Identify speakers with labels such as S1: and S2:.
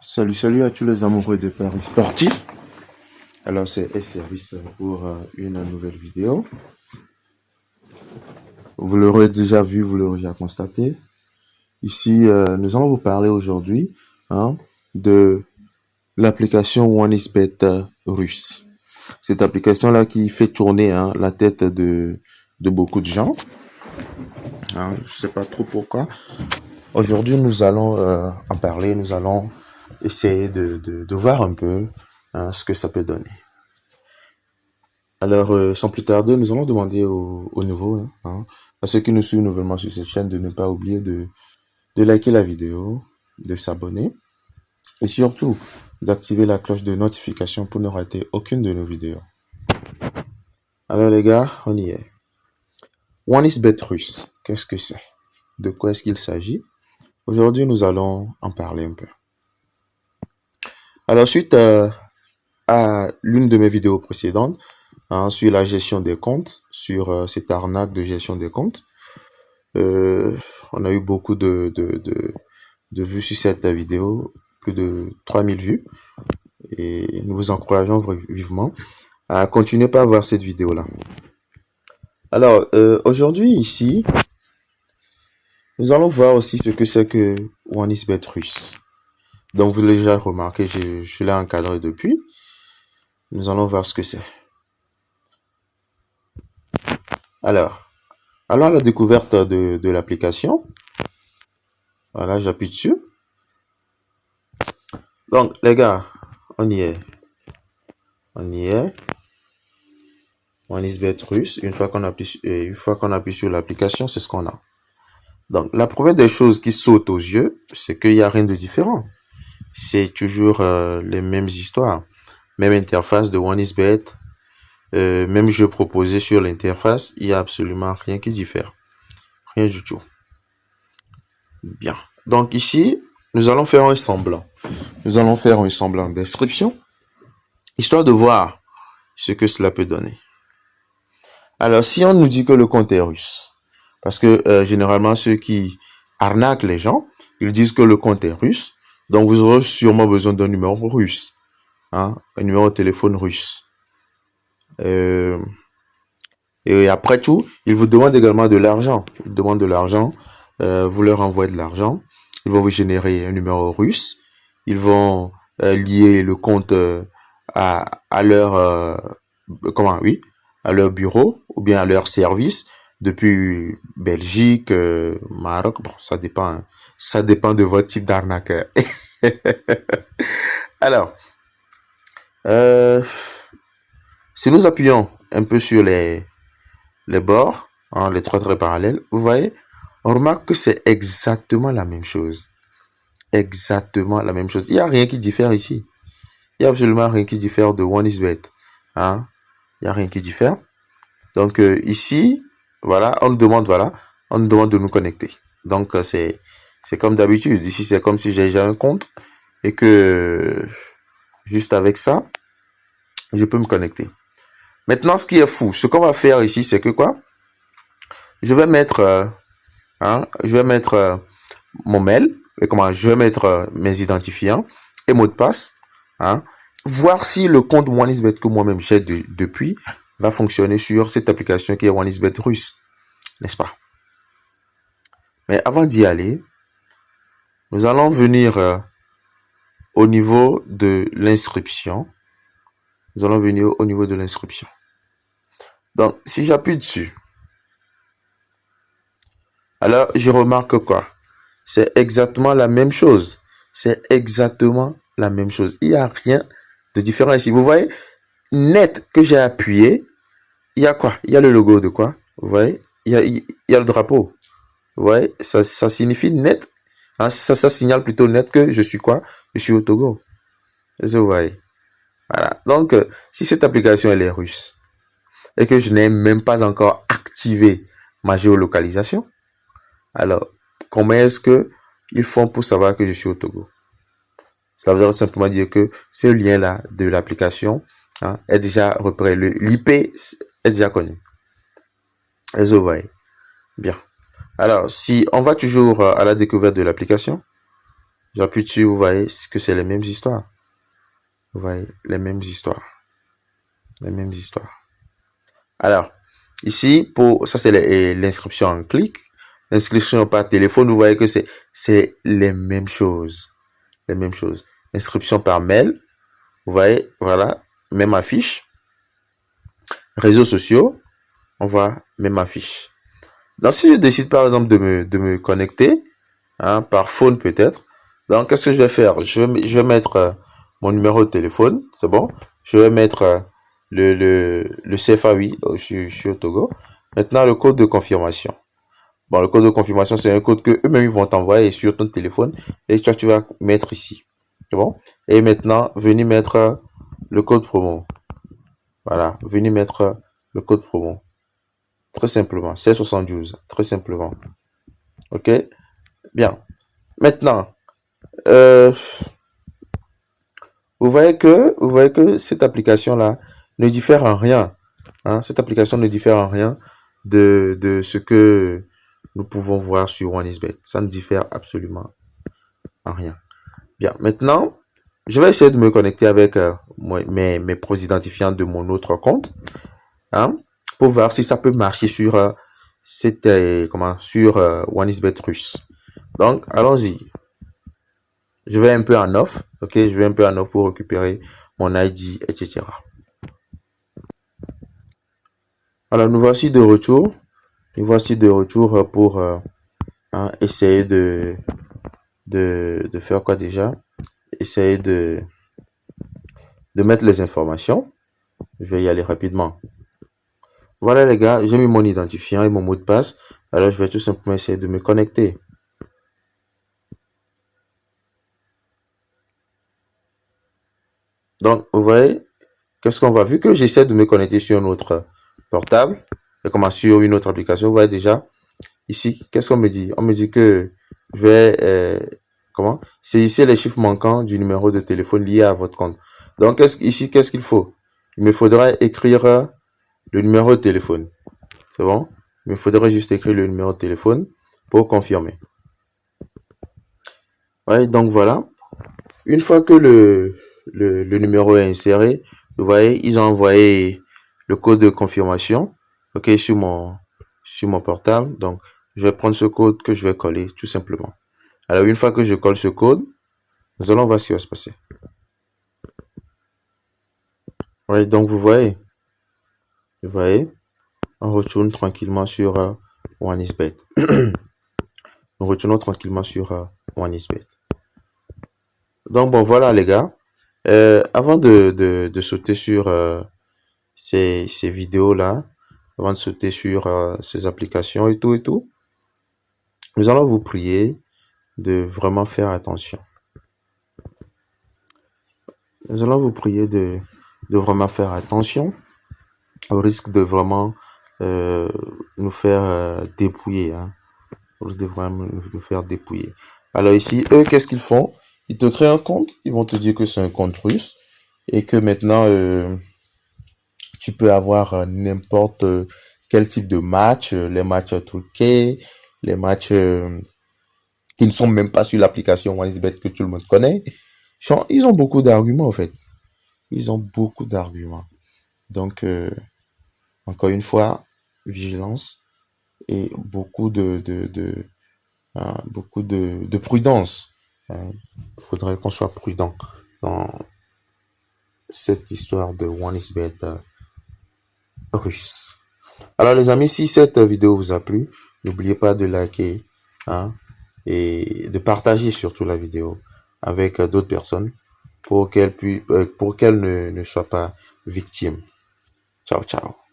S1: Salut à tous les amoureux de paris sportifs. Alors c'est S-Service pour une nouvelle vidéo. Vous l'aurez déjà vu, vous l'aurez déjà constaté. Ici, nous allons vous parler aujourd'hui de l'application OneXBet russe. Cette application-là qui fait tourner la tête de beaucoup de gens. Je ne sais pas trop pourquoi. Aujourd'hui, nous allons en parler, nous allons essayer de voir un peu ce que ça peut donner. Alors, sans plus tarder, nous allons demander aux nouveaux, à ceux qui nous suivent nouvellement sur cette chaîne, de ne pas oublier de liker la vidéo, de s'abonner et surtout d'activer la cloche de notification pour ne rater aucune de nos vidéos. Alors les gars, on y est. OneXBet russe, qu'est-ce que c'est? De quoi est-ce qu'il s'agit? Aujourd'hui, nous allons en parler un peu. Alors, suite à l'une de mes vidéos précédentes, sur la gestion des comptes, sur cette arnaque de gestion des comptes, on a eu beaucoup de vues sur cette vidéo, plus de 3000 vues, et nous vous encourageons vivement à continuer par voir cette vidéo-là. Alors, aujourd'hui, ici, nous allons voir aussi ce que c'est que OneXBet russe. Donc, vous l'avez déjà remarqué, je l'ai encadré depuis. Nous allons voir ce que c'est. Alors, allons à la découverte de l'application. Voilà, j'appuie dessus. Donc, les gars, on y est. On y est. OneXBet russe. Une fois qu'on appuie sur l'application, c'est ce qu'on a. Donc, la première des choses qui saute aux yeux, c'est qu'il n'y a rien de différent. C'est toujours les mêmes histoires. Même interface de OneXBet. Même jeu proposé sur l'interface, il n'y a absolument rien qui diffère. Rien du tout. Bien. Donc ici, nous allons faire un semblant. Nous allons faire un semblant d'inscription, histoire de voir ce que cela peut donner. Alors, si on nous dit que le compte est russe, parce que généralement, ceux qui arnaquent les gens, ils disent que le compte est russe, donc vous aurez sûrement besoin d'un numéro russe, un numéro de téléphone russe. Et après tout, ils vous demandent également de l'argent. Ils demandent de l'argent, vous leur envoyez de l'argent, ils vont vous générer un numéro russe, ils vont lier le compte à leur à leur bureau ou bien à leur service depuis Belgique, Maroc. Bon, ça dépend de votre type d'arnaqueur. Alors, si nous appuyons un peu sur les bords, les trois traits parallèles, vous voyez, on remarque que c'est exactement la même chose. Exactement la même chose. Il n'y a rien qui diffère ici. Il n'y a absolument rien qui diffère de OneXBet. Il n'y a rien qui diffère. Donc ici, voilà, on nous demande de nous connecter. Donc c'est comme d'habitude. Ici, c'est comme si j'ai déjà un compte et que juste avec ça, je peux me connecter. Maintenant, ce qui est fou, ce qu'on va faire ici, c'est que quoi? Je vais mettre, mon mail, et je vais mettre mes identifiants et mots de passe, voir si le compte OneXBet que moi-même j'ai depuis va fonctionner sur cette application qui est OneXBet russe, n'est-ce pas? Mais avant d'y aller, nous allons venir au niveau de l'inscription. Nous allons venir au niveau de l'inscription. Donc, si j'appuie dessus, alors je remarque quoi? C'est exactement la même chose. C'est exactement la même chose. Il n'y a rien de différent ici. Vous voyez, net que j'ai appuyé, il y a quoi? Il y a le logo de quoi? Vous voyez? Il y a le drapeau. Vous voyez? Ça signifie net. Ça signale plutôt net que je suis quoi? Je suis au Togo. Vous voyez? Voilà. Donc, si cette application elle est russe et que je n'ai même pas encore activé ma géolocalisation, alors, comment est-ce que ils font pour savoir que je suis au Togo? Ça veut simplement dire que ce lien-là de l'application est déjà repéré. L'IP est déjà connu. Vous voyez? Bien. Alors, si on va toujours à la découverte de l'application, J'appuie dessus, vous voyez que c'est les mêmes histoires. Vous voyez, les mêmes histoires. Les mêmes histoires. Alors, ici, ça c'est l'inscription en clic. L'inscription par téléphone, vous voyez que c'est les mêmes choses. Les mêmes choses. Inscription par mail. Vous voyez, voilà, même affiche. Réseaux sociaux, on voit même affiche. Donc, si je décide par exemple de me connecter, hein, par phone peut-être, donc qu'est-ce que je vais faire? Je vais mettre mon numéro de téléphone, c'est bon. Je vais mettre le CFA, oui, je suis au Togo. Maintenant, le code de confirmation. Bon, le code de confirmation, c'est un code que eux-mêmes ils vont t'envoyer sur ton téléphone et toi, tu vas mettre ici. C'est bon? Et maintenant, venez mettre le code promo. Voilà, venez mettre le code promo. Très simplement, c'est 72, très simplement. Ok? Bien. Maintenant, vous voyez que cette application-là ne diffère en rien. Hein? Cette application ne diffère en rien de ce que nous pouvons voir sur OneXBet. Ça ne diffère absolument en rien. Bien, maintenant, je vais essayer de me connecter avec mes pros identifiants de mon autre compte, hein, pour voir si ça peut marcher sur sur OneXBet russe. Donc, allons-y. Je vais un peu en off, ok, je vais un peu en off pour récupérer mon ID, etc. Alors, nous voici de retour. Nous voici de retour pour essayer de faire quoi déjà? Essayer de mettre les informations. Je vais y aller rapidement. Voilà les gars, j'ai mis mon identifiant et mon mot de passe. Alors, je vais tout simplement essayer de me connecter. Donc, vous voyez, qu'est-ce qu'on voit? Vu que j'essaie de me connecter sur un autre portable, et comment sur une autre application, vous voyez déjà, ici, qu'est-ce qu'on me dit? On me dit que je vais, saisissez les chiffres manquants du numéro de téléphone lié à votre compte. Donc, ici, qu'est-ce qu'il faut? Il me faudrait écrire le numéro de téléphone. C'est bon? Il me faudrait juste écrire le numéro de téléphone pour confirmer. Ouais, donc voilà. Une fois que le numéro est inséré, vous voyez, ils ont envoyé le code de confirmation, ok, sur mon portable. Donc, je vais prendre ce code que je vais coller tout simplement. Alors, une fois que je colle ce code, nous allons voir ce qui va se passer. Oui, donc vous voyez, on retourne tranquillement sur OneXBet. Nous retournons tranquillement sur OneXBet. Donc bon, voilà les gars. Avant de sauter sur ces vidéos-là, avant de sauter sur ces applications et tout, nous allons vous prier de vraiment faire attention. Nous allons vous prier de vraiment faire attention au risque de vraiment nous faire dépouiller. Hein. Au risque de vraiment nous faire dépouiller. Alors ici, eux, qu'est-ce qu'ils font? Ils te créent un compte, ils vont te dire que c'est un compte russe et que maintenant, tu peux avoir n'importe quel type de match, les matchs truqués, les matchs qui ne sont même pas sur l'application OneXBet que tout le monde connaît. Ils ont beaucoup d'arguments en fait. Ils ont beaucoup d'arguments. Donc, encore une fois, vigilance et beaucoup de prudence. Il faudrait qu'on soit prudent dans cette histoire de OneXBet russe. Alors les amis, si cette vidéo vous a plu, n'oubliez pas de liker et de partager surtout la vidéo avec d'autres personnes pour qu'elles ne soient pas victimes. Ciao, ciao.